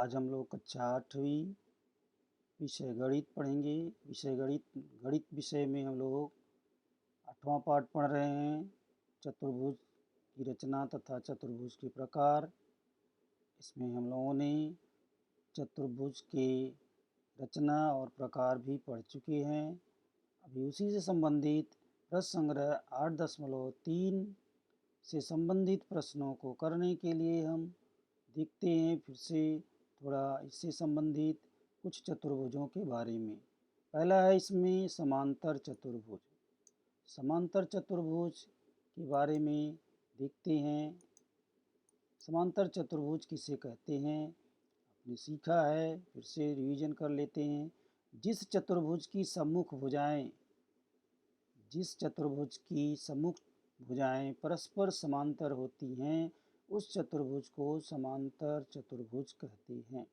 आज हम लोग कक्षा 8वीं विषय गणित पढ़ेंगे। विषय गणित विषय में हम लोग 8वां पाठ पढ़ रहे हैं, चतुर्भुज की रचना तथा चतुर्भुज के प्रकार। इसमें हम लोगों ने चतुर्भुज के रचना और प्रकार भी पढ़ चुके हैं। अभी उसी से संबंधित प्रश्न संग्रह 8.3 से संबंधित प्रश्नों को करने के लिए हम देखते हैं फिर से थोड़ा इससे संबंधित कुछ चतुर्भुजों के बारे में। पहला है इसमें समांतर चतुर्भुज। समांतर चतुर्भुज के बारे में देखते हैं। समांतर चतुर्भुज किसे कहते हैं आपने सीखा है, फिर से रिवीजन कर लेते हैं। जिस चतुर्भुज की सम्मुख भुजाएं परस्पर समांतर होती हैं उस चतुर्भुज को समांतर चतुर्भुज कहते हैं।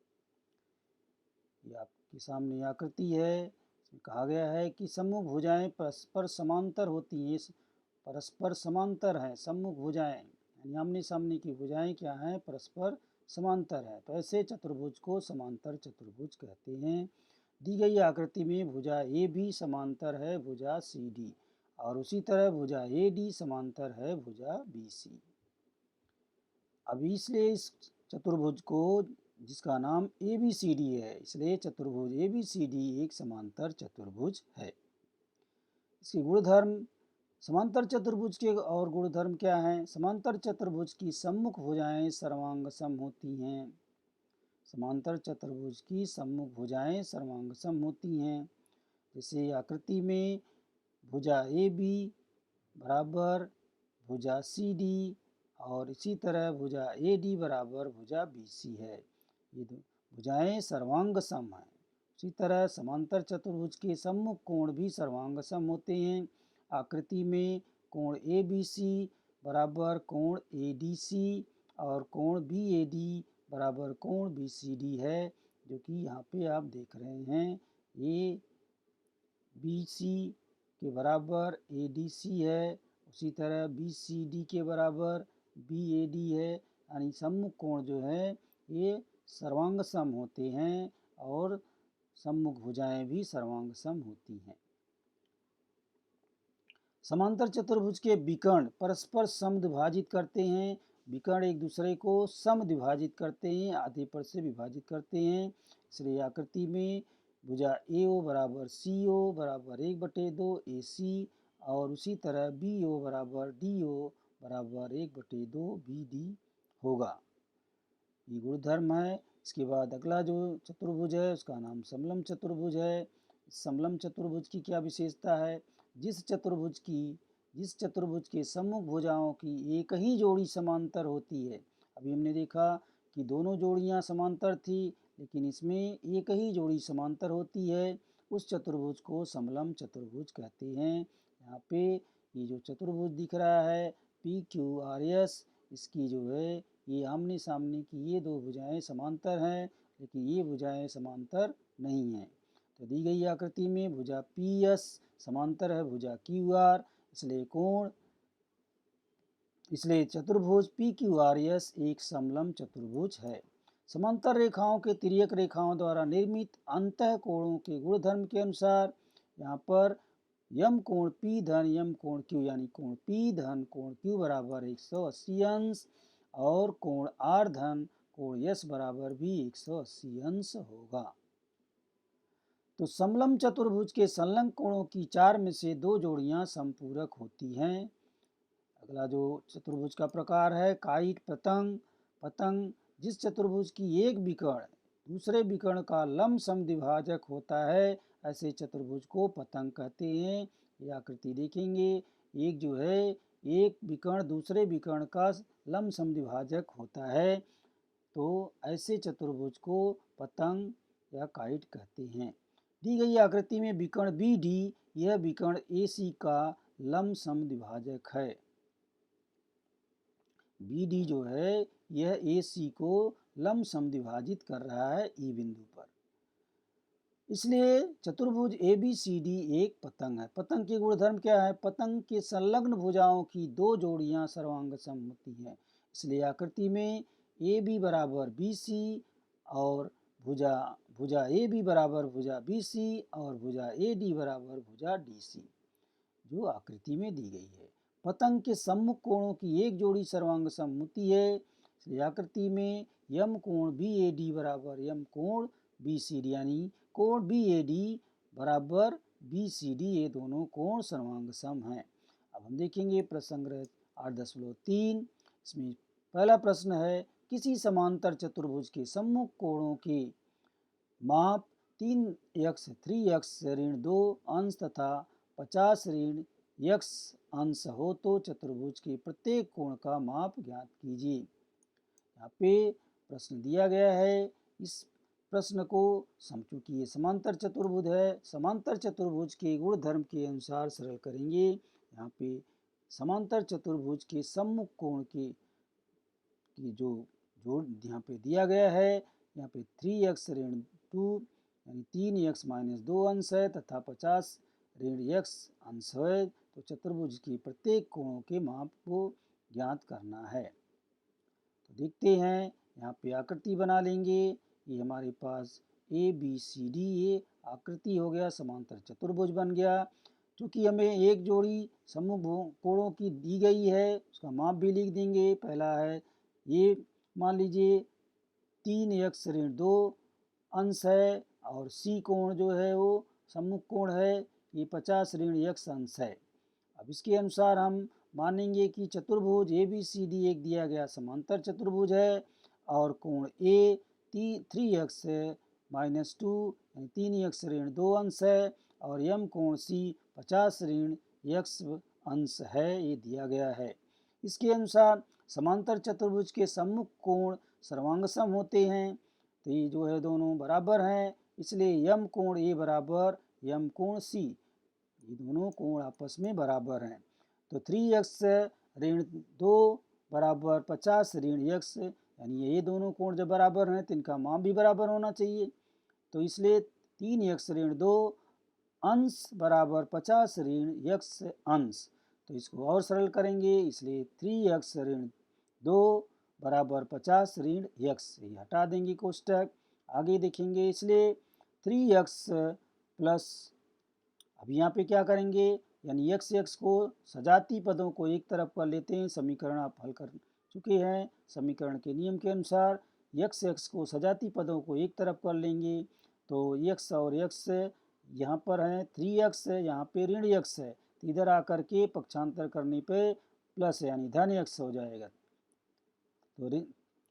ये आपके सामने आकृति है। इसमें कहा गया है कि सम्मुख भुजाएं परस्पर समांतर होती हैं, परस्पर समांतर हैं। सम्मुख भुजाएं यानी आमने सामने की भुजाएं क्या हैं, परस्पर समांतर है, तो ऐसे चतुर्भुज को समांतर चतुर्भुज कहते हैं। दी गई आकृति में भुजा ए भी समांतर है भुजा सी डी, और उसी तरह भुजा ए डी समांतर है भुजा बी सी। अब इसलिए इस चतुर्भुज को, जिसका नाम ए बी सी डी है, इसलिए चतुर्भुज ए बी सी डी एक समांतर चतुर्भुज है। इसके गुणधर्म, समांतर चतुर्भुज के और गुणधर्म क्या हैं? समांतर चतुर्भुज की सम्मुख भुजाएं सर्वांग सम होती हैं। समांतर चतुर्भुज की सम्मुख भुजाएं सर्वांग सम होती हैं। जैसे आकृति में भुजा ए बी बराबर भुजा सी डी, और इसी तरह भुजा ए डी बराबर भुजा बी सी है। ये दो भुजाएं सर्वांग सम हैं। इसी तरह समांतर चतुर्भुज के सम्मुख कोण भी सर्वांग सम होते हैं। आकृति में कोण ए बी सी बराबर कोण ए डी सी और कोण बी ए डी बराबर कोण बी सी डी है, जो कि यहाँ पे आप देख रहे हैं। ए बी सी के बराबर ए डी सी है, उसी तरह बी सी डी के बराबर बी ए डी है। यानी सम्मुख कोण जो है ये सर्वांग सम होते हैं और सम्मुख भुजाएं भी सर्वांग सम होती हैं। समांतर चतुर्भुज के विकर्ण परस्पर समद्विभाजित करते हैं। विकर्ण एक दूसरे को समद्विभाजित करते हैं, आधे पर से विभाजित करते हैं। इसलिए आकृति में भुजा ए ओ बराबर सी ओ बराबर 1/2 ए सी, और उसी तरह बी ओ बराबर डी ओ बराबर 1/2 बी डी होगा। ये गुणधर्म है। इसके बाद अगला जो चतुर्भुज है उसका नाम समलम चतुर्भुज है। समलम चतुर्भुज की क्या विशेषता है? जिस चतुर्भुज के सम्मुख भुजाओं की एक ही जोड़ी समांतर होती है। अभी हमने देखा कि दोनों जोड़ियां समांतर थी, लेकिन इसमें एक ही जोड़ी समांतर होती है, उस चतुर्भुज को समलम चतुर्भुज कहते हैं। यहाँ पे ये जो चतुर्भुज दिख रहा है पी क्यू आर एस, इसकी जो है ये आमने सामने की ये दो भुजाएं समांतर हैं, लेकिन ये भुजाएं समांतर नहीं हैं। तो दी गई आकृति में भुजा पी एस समांतर है भुजा क्यू आर, इसलिए चतुर्भुज पी क्यू आर एस एक समलम चतुर्भुज है। समांतर रेखाओं के तिर्यक रेखाओं द्वारा निर्मित अंतः कोणों के गुणधर्म के अनुसार यहाँ पर यम कोण पी धन यम कोण क्यू, यानी कोण पी धन कोण क्यू बराबर 180 अंश और कोण आर धन कोण यस बराबर भी 180 अंश होगा। तो समलम चतुर्भुज के संलग्न कोणों की 4 में से 2 जोड़ियां समपूरक होती हैं। अगला जो चतुर्भुज का प्रकार है काइट पतंग। पतंग जिस चतुर्भुज की एक विकर्ण दूसरे विकर्ण का लंब समद्विभाजक होता है, ऐसे चतुर्भुज को पतंग कहते हैं। यह आकृति देखेंगे, एक जो है एक विकर्ण दूसरे विकर्ण का लंब समद्विभाजक होता है, तो ऐसे चतुर्भुज को पतंग या काइट कहते हैं। दी गई आकृति में विकर्ण बी डी, यह विकर्ण ए सी का लंब समद्विभाजक है। बी डी जो है यह ए सी को लंब समद्विभाजित कर रहा है ई बिंदु पर, इसलिए चतुर्भुज ए बी सी डी एक पतंग है। पतंग के गुणधर्म क्या है? पतंग के संलग्न भुजाओं की 2 जोड़ियां सर्वांग सम होती हैं। इसलिए आकृति में ए बी बराबर बी सी और भुजा भुजा ए बी बराबर भुजा बी सी और भुजा ए डी बराबर भुजा डी सी, जो आकृति में दी गई है। पतंग के सम्मुख कोणों की एक जोड़ी सर्वांग सम होती है। इसलिए आकृति में यम कोण बी ए डी बराबर यम कोण बी सी डी, यानी कोण बी ए डी बराबर बी सी डी, ये दोनों कोण सर्वांग सम हैं। अब हम देखेंगे प्रश्न संग्रह 8.3। इसमें पहला प्रश्न है, किसी समांतर चतुर्भुज के सम्मुख कोणों के माप 3x 3x ऋण 2 अंश तथा 50 ऋण x अंश हो तो चतुर्भुज के प्रत्येक कोण का माप ज्ञात कीजिए। यहाँ पे प्रश्न दिया गया है। इस प्रश्न को चूंकि ये समांतर चतुर्भुज है, समांतर चतुर्भुज के गुणधर्म के अनुसार सरल करेंगे। यहाँ पे समांतर चतुर्भुज के सम्मुख कोण की जो जोड़ यहाँ पे दिया गया है, यहाँ पे 3x ऋण 2 यानी 3x - 2 अंश है तथा 50 ऋण x अंश है, तो चतुर्भुज की प्रत्येक कोणों के माप को ज्ञात करना है। तो देखते हैं, यहाँ पे आकृति बना लेंगे। ये हमारे पास ए बी सी डी ये आकृति हो गया, समांतर चतुर्भुज बन गया। क्योंकि हमें एक जोड़ी सम्मुख कोणों की दी गई है, उसका माप भी लिख देंगे। पहला है ये मान लीजिए 3x ऋण 2 अंश है और सी कोण जो है वो सम्मुख कोण है, ये 50 ऋण x अंश है। अब इसके अनुसार हम मानेंगे कि चतुर्भुज ए बी सी डी एक दिया गया समांतर चतुर्भुज है और कोण ए 3x - 2 यानी 3x ऋण 2 अंश है और यम कोण सी 50 ऋण x अंश है, ये दिया गया है। इसके अनुसार समांतर चतुर्भुज के सम्मुख कोण सर्वांगसम होते हैं, तो ये जो है दोनों बराबर हैं। इसलिए यम कोण ए बराबर यम कोण सी, ये दोनों कोण आपस में बराबर हैं। तो 3x ऋण 2 बराबर 50 ऋण x, यानी ये दोनों कोण जब बराबर हैं तो इनका मान भी बराबर होना चाहिए। तो इसलिए 3x ऋण 2 अंश बराबर 50 ऋण x अंश। तो इसको और सरल करेंगे, इसलिए 3x ऋण 2 बराबर 50 ऋण x, ये हटा देंगे कोष्टक। आगे देखेंगे, इसलिए 3x प्लस, अब यहाँ पे क्या करेंगे, यानी x को सजाती पदों को एक तरफ कर लेते हैं। समीकरण आप हल कर चुके हैं। समीकरण के नियम के अनुसार x को सजाती पदों को एक तरफ कर लेंगे, तो x और x यहाँ पर है 3x है, यहाँ पे ऋण x है, तो इधर आकर के पक्षांतर करने पे प्लस यानी धन x हो जाएगा। तो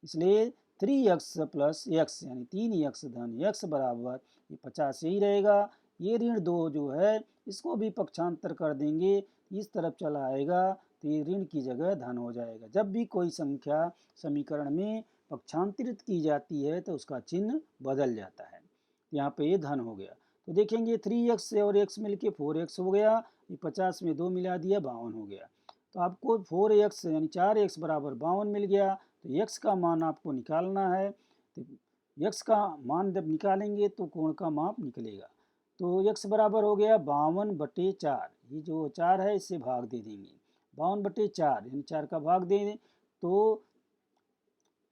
इसलिए 3x प्लस x यानी 3x धन x बराबर ये 50 यही रहेगा। ये ऋण 2 जो है इसको भी पक्षांतर कर देंगे, इस तरफ चला आएगा तो ये ऋण की जगह धन हो जाएगा। जब भी कोई संख्या समीकरण में पक्षांतरित की जाती है तो उसका चिन्ह बदल जाता है। यहाँ पे ये धन हो गया। तो देखेंगे 3x और x मिलके 4x हो गया, ये 50 में 2 मिला दिया 52 हो गया। तो आपको 4x यानी 4x बराबर 52 मिल गया। तो x का मान आपको निकालना है, तो x का मान जब निकालेंगे तो कोण का माप निकलेगा। तो x बराबर हो गया 52/4, ये जो 4 है इससे भाग दे देंगे, 52/4 यानी 4 का भाग दे दें तो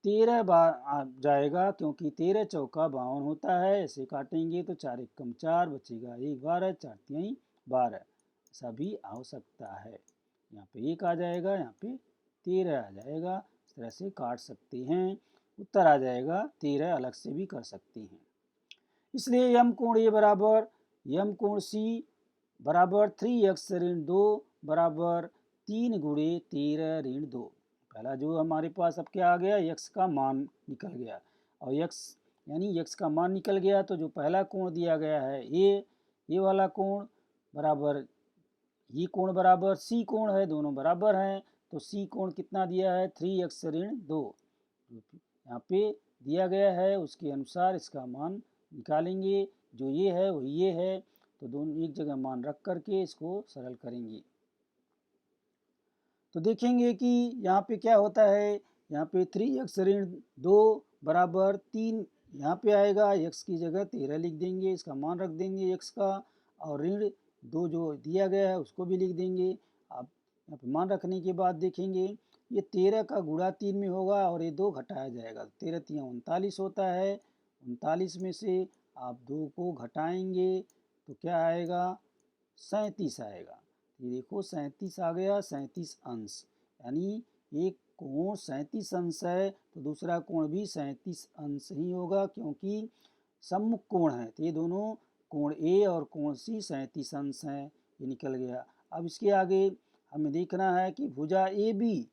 13 बार आ जाएगा, क्योंकि 13 चौका 52 होता है। ऐसे काटेंगे तो 4 एकम 4 बचेगा 1 12, 4 तिहाई 12, ऐसा भी आ सकता है। यहाँ पे 1 आ जाएगा, यहाँ पे 13 आ जाएगा, इस तरह से काट सकते हैं। उत्तर आ जाएगा 13, अलग से भी कर सकते हैं। इसलिए यम कोण ए बराबर यम कोण सी बराबर 3x ऋण 2 बराबर 3 गुणे 13 ऋण 2। पहला जो हमारे पास अब क्या आ गया, x का मान निकल गया, और x यानी x का मान निकल गया तो जो पहला कोण दिया गया है ये वाला कोण बराबर ये कोण बराबर सी कोण है, दोनों बराबर हैं। तो सी कोण कितना दिया है 3x ऋण 2, यहाँ पे दिया गया है, उसके अनुसार इसका मान निकालेंगे। जो ये है वही ये है, तो दोनों एक जगह मान रख करके इसको सरल करेंगे। तो देखेंगे कि यहाँ पे क्या होता है, यहाँ पे 3x ऋण 2 बराबर 3 यहाँ पे आएगा, x की जगह 13 लिख देंगे, इसका मान रख देंगे x का, और ऋण 2 जो दिया गया है उसको भी लिख देंगे। अब यहाँ पे मान रखने के बाद देखेंगे ये 13 का गुणा 3 में होगा और ये 2 घटाया जाएगा, 13 तिया 39 होता है, 39 में से आप 2 को घटाएंगे तो क्या आएगा, 37 आएगा। ये देखो 37 आ गया, 37 अंश, यानी एक कोण 37 अंश है तो दूसरा कोण भी 37 अंश ही होगा, क्योंकि सम्मुख कोण है। तो ये दोनों कोण ए और कोण सी 37 अंश हैं, ये निकल गया। अब इसके आगे हमें देखना है कि भुजा ए बी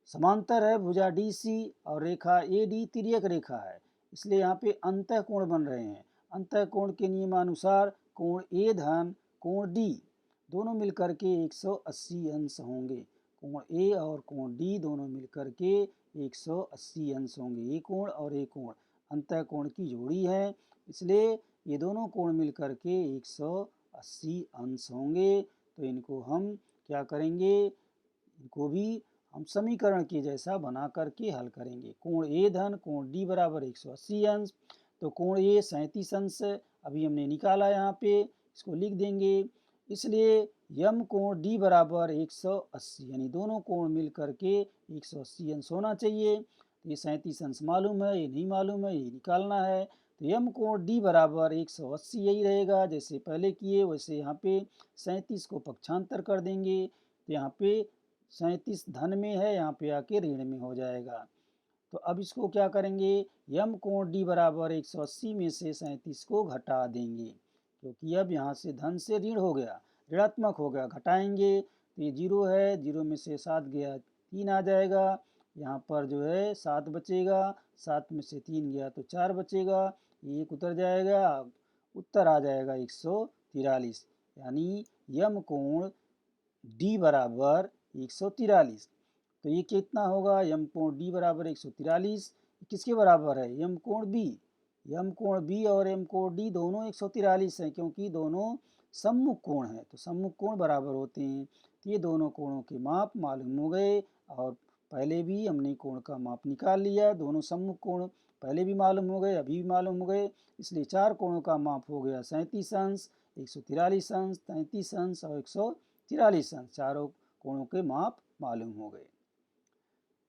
समांतर है भुजा डी सी और रेखा ए डी तिर्यक रेखा है, इसलिए यहाँ पे अंतः कोण बन रहे हैं। अंतः कोण के नियमानुसार कोण ए धन कोण डी दोनों मिलकर के 180 अंश होंगे। कोण ए और कोण डी दोनों मिलकर के 180 अंश होंगे। ये कोण और ये कोण अंतः कोण की जोड़ी है, इसलिए ये दोनों कोण मिलकर के 180 अंश होंगे। तो इनको हम क्या करेंगे, इनको भी हम समीकरण के जैसा बना करके हल करेंगे। कोण ए धन कोण डी बराबर 180 अंश, तो कोण ए 37 अंश अभी हमने निकाला, यहाँ पे इसको लिख देंगे। इसलिए यम कोण डी बराबर 180, यानी दोनों कोण मिल करके 180 अंश होना चाहिए। तो ये 37 अंश मालूम है, ये नहीं मालूम है, ये निकालना है। तो यम कोण डी बराबर 180 यही रहेगा, जैसे पहले किए वैसे यहाँ पे 37 को पक्षांतर कर देंगे, तो यहाँ पे 37 धन में है, यहाँ पे आके ऋण में हो जाएगा। तो अब इसको क्या करेंगे, यम कोण डी बराबर 180 में से 37 को घटा देंगे, क्योंकि अब यहाँ से धन से ऋण हो गया, ऋणात्मक हो गया, घटाएंगे तो ये 0 है, 0 में से 7 गया 3 आ जाएगा, यहाँ पर जो है 7 बचेगा, 7 में से 3 गया तो 4 बचेगा, एक उतर जाएगा, उत्तर आ जाएगा 143, यानी यम कोण डी बराबर 143। तो ये कितना होगा, यम कोण डी बराबर 143 किसके बराबर है, यम कोण बी। यम कोण बी और यम कोण डी दोनों 143 हैं, क्योंकि दोनों सम्मुख कोण हैं, तो सम्मुख कोण बराबर होते हैं। तो ये दोनों कोणों के माप मालूम हो गए, और पहले भी हमने कोण का माप निकाल लिया, दोनों सम्मुख कोण पहले भी मालूम हो गए, अभी भी मालूम हो गए, इसलिए चार कोणों का माप हो गया 37 अंश, 143 अंश, 33 अंश और 143 अंश, चारों कोणों के माप मालूम हो गए।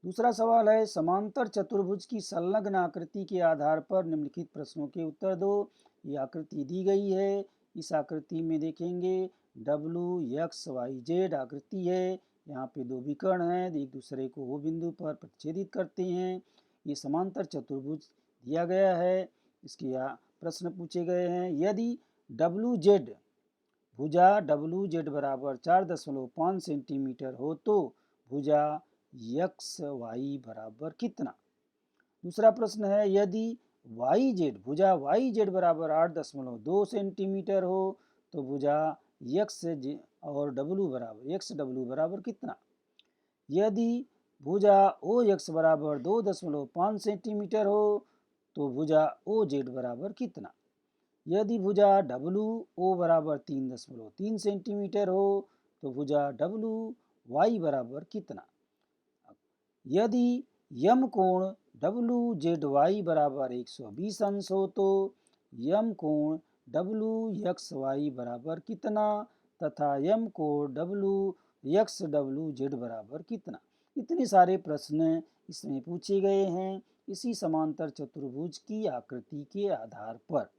दूसरा सवाल है, समांतर चतुर्भुज की संलग्न आकृति के आधार पर निम्नलिखित प्रश्नों के उत्तर दो। ये आकृति दी गई है, इस आकृति में देखेंगे WXYZ आकृति है, यहाँ पे दो विकर्ण हैं, एक दूसरे को वो बिंदु पर प्रतिच्छेदित करते हैं। ये समांतर चतुर्भुज दिया गया है, इसके प्रश्न पूछे गए हैं। यदि WZ भुजा WZ बराबर 4.5 सेंटीमीटर हो तो भुजा XY बराबर कितना। दूसरा प्रश्न है, यदि YZ भुजा YZ बराबर 8.2 सेंटीमीटर हो तो भुजा X और XW बराबर कितना। यदि भुजा OX बराबर 2.5 सेंटीमीटर हो तो भुजा OZ बराबर कितना। यदि भुजा WO बराबर 3.3 सेंटीमीटर हो तो भुजा WY बराबर कितना। यदि यम कोण WZY बराबर 120 अंश हो तो यम कोण WXY बराबर कितना तथा यम कोण WXWZ बराबर कितना। इतने सारे प्रश्न इसमें पूछे गए हैं इसी समांतर चतुर्भुज की आकृति के आधार पर।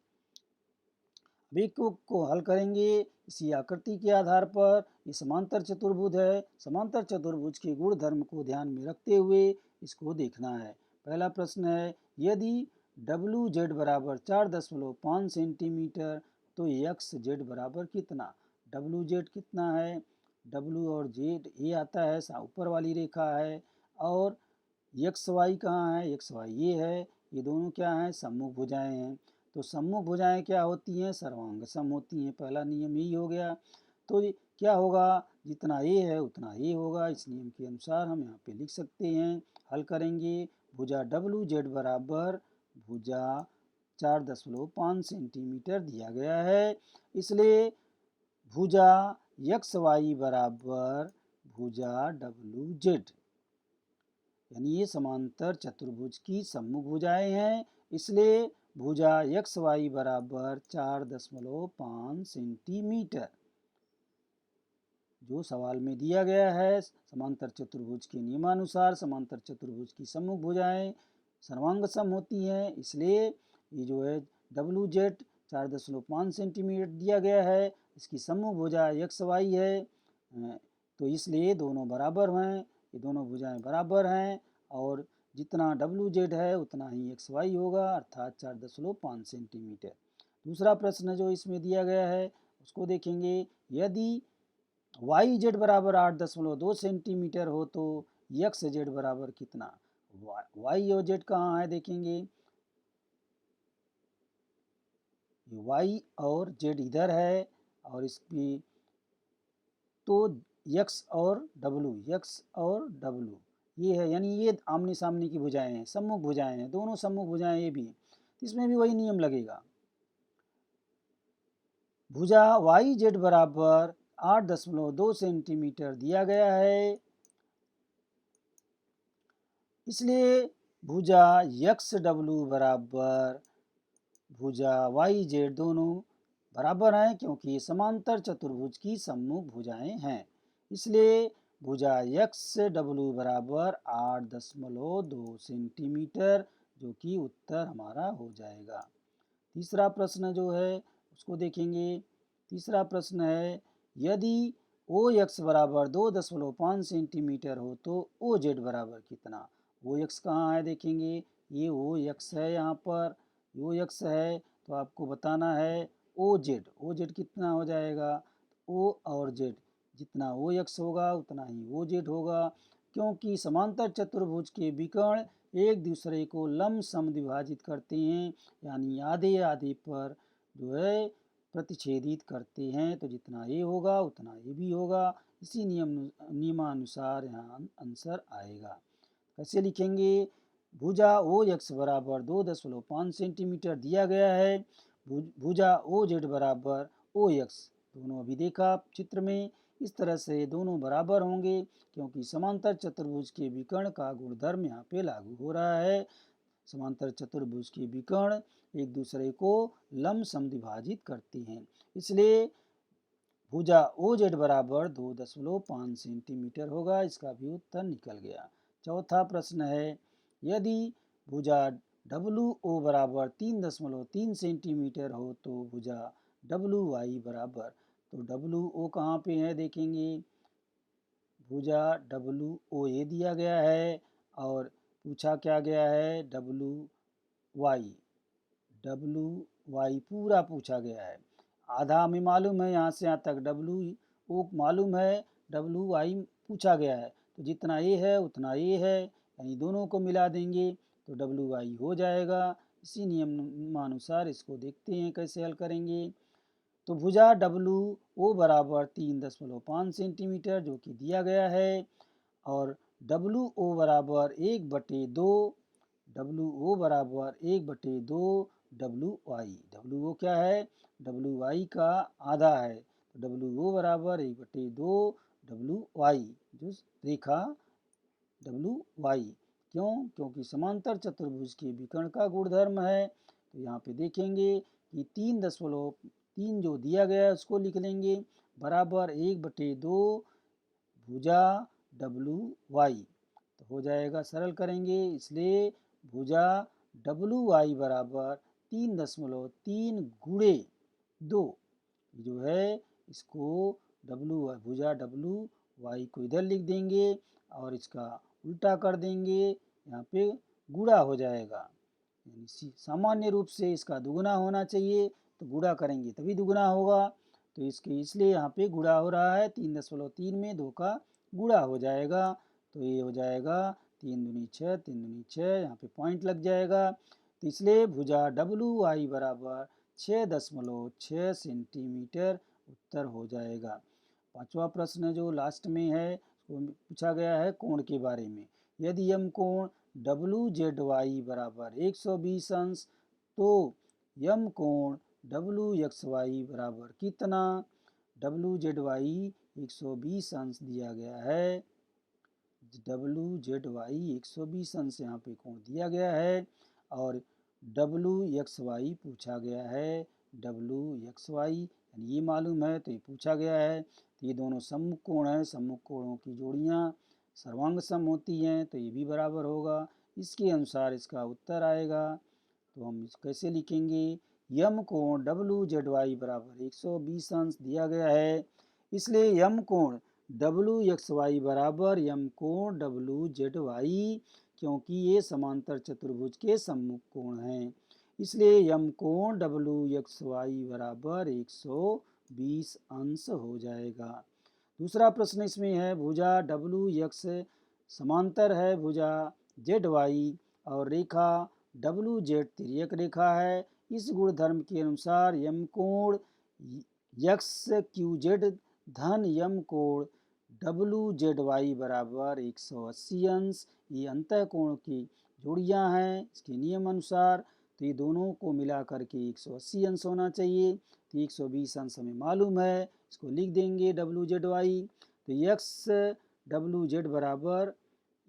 अब को हल करेंगे इसी आकृति के आधार पर। ये समांतर चतुर्भुज है, समांतर चतुर्भुज के गुण धर्म को ध्यान में रखते हुए इसको देखना है। पहला प्रश्न है, यदि WZ बराबर 4.5 सेंटीमीटर तो XZ बराबर कितना। WZ कितना है, W और Z ये आता है, ऊपर वाली रेखा है, और XY कहाँ है, XY ये है, ये दोनों क्या हैं, सम्मुख भुजाएं हैं। तो सम्मुख भुजाएं क्या होती हैं, सर्वांग सम होती हैं, पहला नियम यही हो गया। तो क्या होगा, जितना ए है उतना ए होगा, इस नियम के अनुसार हम यहाँ पे लिख सकते हैं। हल करेंगे, भुजा WZ बराबर भुजा 4.5 सेंटीमीटर दिया गया है, इसलिए भुजा XY बराबर भुजा WZ, यानी ये समांतर चतुर्भुज की सम्मुख भुजाएं हैं, इसलिए भुजा XY बराबर 4.5 सेंटीमीटर जो सवाल में दिया गया है। समांतर चतुर्भुज के नियमानुसार समांतर चतुर्भुज की सम्मुख भुजाएं सर्वांग सम होती हैं, इसलिए ये जो है WZ 4.5 सेंटीमीटर दिया गया है, इसकी सम्मुख भुजा XY है, तो इसलिए दोनों बराबर हैं, ये दोनों भुजाएं बराबर हैं और जितना WZ है उतना ही XY होगा, अर्थात 4.5 सेंटीमीटर। दूसरा प्रश्न जो इसमें दिया गया है उसको देखेंगे। यदि YZ बराबर 8.2 सेंटीमीटर हो तो XZ बराबर कितना? Y और Z कहाँ है देखेंगे, Y और Z इधर है और इसकी तो x और w ये है, यानी ये आमने सामने की भुजाएं हैं, सम्मुख भुजाएं हैं, दोनों सम्मुख भुजाएं ये भी, इसमें भी वही नियम लगेगा। भुजा YZ बराबर 8.2 सेंटीमीटर दिया गया है, इसलिए भुजा XW बराबर भुजा YZ दोनों बराबर हैं, क्योंकि समांतर चतुर्भुज की सम्मुख भुजाएं हैं, इसलिए भुजा XW बराबर 8.2 सेंटीमीटर, जो कि उत्तर हमारा हो जाएगा। तीसरा प्रश्न जो है उसको देखेंगे। तीसरा प्रश्न है, यदि OX बराबर 2.5 सेंटीमीटर हो तो OZ बराबर कितना? OX कहाँ है देखेंगे, ये OX है, यहाँ पर OX है, तो आपको बताना है OZ कितना हो जाएगा, O और Z जितना OX होगा उतना ही OZ होगा, क्योंकि समांतर चतुर्भुज के विकर्ण एक दूसरे को लंब समद्विभाजित करते हैं, यानी आधे आधे पर जो है प्रतिच्छेदित करते हैं, तो जितना ए होगा उतना ए भी होगा। इसी नियमानुसार यहाँ आंसर आएगा। कैसे लिखेंगे, भुजा OX बराबर 2.5 सेंटीमीटर दिया गया है, भुजा OZ बराबर OX, दोनों अभी देखा चित्र में, इस तरह से दोनों बराबर होंगे, क्योंकि समांतर चतुर्भुज के विकर्ण का गुणधर्म यहाँ पे लागू हो रहा है। समांतर चतुर्भुज के विकर्ण एक दूसरे को लंब समद्विभाजित करते हैं, इसलिए भुजा OZ बराबर 2.5 सेंटीमीटर होगा, इसका भी उत्तर निकल गया। चौथा प्रश्न है, यदि भुजा WO बराबर 3.3 सेंटीमीटर हो तो भुजा WY बराबर, तो WO कहाँ पे है देखेंगे, भुजा WOA दिया गया है और पूछा क्या गया है WY पूरा पूछा गया है, आधा हमें मालूम है, यहाँ से यहाँ तक WO मालूम है, WY पूछा गया है, तो जितना ए है उतना ए है, यानी दोनों को मिला देंगे तो WY हो जाएगा। इसी नियमानुसार इसको देखते हैं कैसे हल करेंगे। तो भुजा WO बराबर 3.5 सेंटीमीटर जो कि दिया गया है, और WO बराबर 1/2, WO बराबर 1/2 WO क्या है, WY का आधा है, तो WO बराबर 1/2 WY, जो रेखा WY, क्योंकि समांतर चतुर्भुज के विकर्ण का गुणधर्म है। तो यहाँ पे देखेंगे कि 3 जो दिया गया है उसको लिख लेंगे, बराबर 1/2 भुजा WY, तो हो जाएगा, सरल करेंगे, इसलिए भुजा WY बराबर 3.3 गुणे 2, जो है इसको भुजा WY को इधर लिख देंगे और इसका उल्टा कर देंगे, यहाँ पे गुणा हो जाएगा, सामान्य रूप से इसका दुगुना होना चाहिए, तो गुणा करेंगे तभी दुगुना होगा, तो इसलिए यहाँ पे गुणा हो रहा है, 3.3 में 2 का गुणा हो जाएगा, तो ये हो जाएगा 3 दूनी 6, 3 दूनी 6, यहाँ पे पॉइंट लग जाएगा, तो इसलिए भुजा WY बराबर 6.6 सेंटीमीटर उत्तर हो जाएगा। पांचवा प्रश्न जो लास्ट में है वो पूछा गया है कोण के बारे में। यदि यम कोण WZY बराबर 120 अंश तो यम कोण WXY बराबर कितना? WZY 120 अंश दिया गया है, WZY 120 अंश यहाँ पे कोण दिया गया है, और WXY पूछा गया है, WXY यानी ये मालूम है तो ये पूछा गया है, तो ये दोनों सम्मुख कोण हैं, सम्मुख कोणों की जोड़ियाँ सर्वांग सम होती हैं, तो ये भी बराबर होगा, इसके अनुसार इसका उत्तर आएगा। तो हम इस कैसे लिखेंगे, यम कोण WZY बराबर 120 अंश दिया गया है, इसलिए यम कोण WXY बराबर यम कोण WZY, क्योंकि ये समांतर चतुर्भुज के सम्मुख कोण हैं, इसलिए यम कोण WXY बराबर 120 अंश हो जाएगा। दूसरा प्रश्न इसमें है, भुजा WX समांतर है भुजा ZY और रेखा WZ तिर्यक रेखा है। इस गुणधर्म के अनुसार यम कोण XQZ धन यम कोण WZY बराबर 180 अंश। ये अंतःकोण की जोड़ियां हैं इसके नियम अनुसार, तो ये दोनों को मिलाकर के 180 अंश होना चाहिए। तो 120 अंश हमें मालूम है, इसको लिख देंगे WZY। तो XWZ बराबर,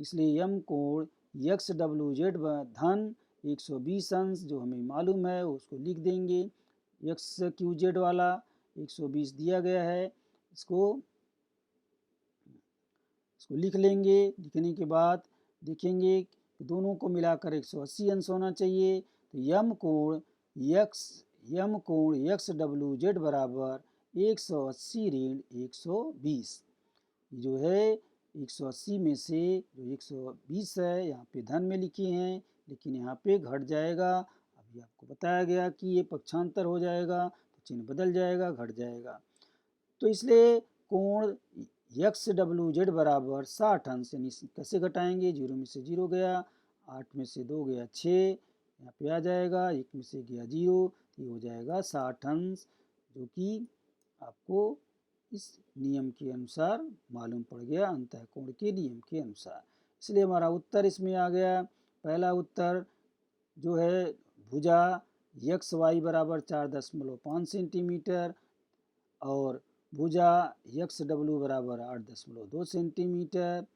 इसलिए यम कोण XWZ धन 120 अंश जो हमें मालूम है उसको लिख देंगे, XQZ वाला 120 दिया गया है, इसको लिख लेंगे। लिखने के बाद देखेंगे दोनों को मिलाकर 180 अंश होना चाहिए। तो यम कोण XWZ बराबर 180 ऋण 120, जो है 180 में से जो 120 है यहाँ पे धन में लिखे हैं, लेकिन यहाँ पे घट जाएगा। अभी आपको बताया गया कि ये पक्षांतर हो जाएगा तो चिन्ह बदल जाएगा, घट जाएगा। तो इसलिए कोण XWZ बराबर 60 अंश, यानी कैसे घटाएंगे, 0 में से 0 गया, 8 में से 2 गया 6, यहाँ पे आ जाएगा, 1 में से गया 0, तो ये हो जाएगा 60 अंश, जो कि आपको इस नियम के अनुसार मालूम पड़ गया, अंतःकोण के नियम के अनुसार। इसलिए हमारा उत्तर इसमें आ गया। पहला उत्तर जो है भुजा XY बराबर 4.5 सेंटीमीटर और भुजा XW बराबर 8.2 सेंटीमीटर,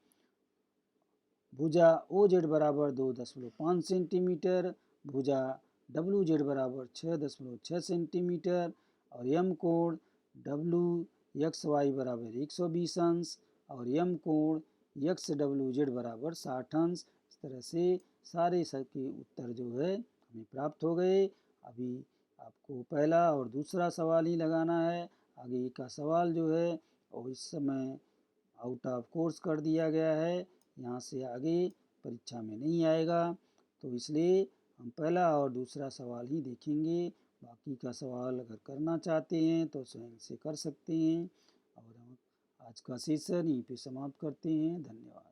भुजा OZ बराबर 2.5 सेंटीमीटर, भुजा WZ बराबर 6.6 सेंटीमीटर और यम कोण WXY बराबर 120 अंश और यम कोण XWZ बराबर 60 अंश। इस तरह से सारे सबके उत्तर जो है हमें प्राप्त हो गए। अभी आपको पहला और दूसरा सवाल ही लगाना है, आगे का सवाल जो है और इस समय आउट ऑफ कोर्स कर दिया गया है, यहाँ से आगे परीक्षा में नहीं आएगा, तो इसलिए हम पहला और दूसरा सवाल ही देखेंगे। बाकी का सवाल अगर करना चाहते हैं तो स्वयं से कर सकते हैं। और हम आज का सेशन यहीं पे समाप्त करते हैं। धन्यवाद।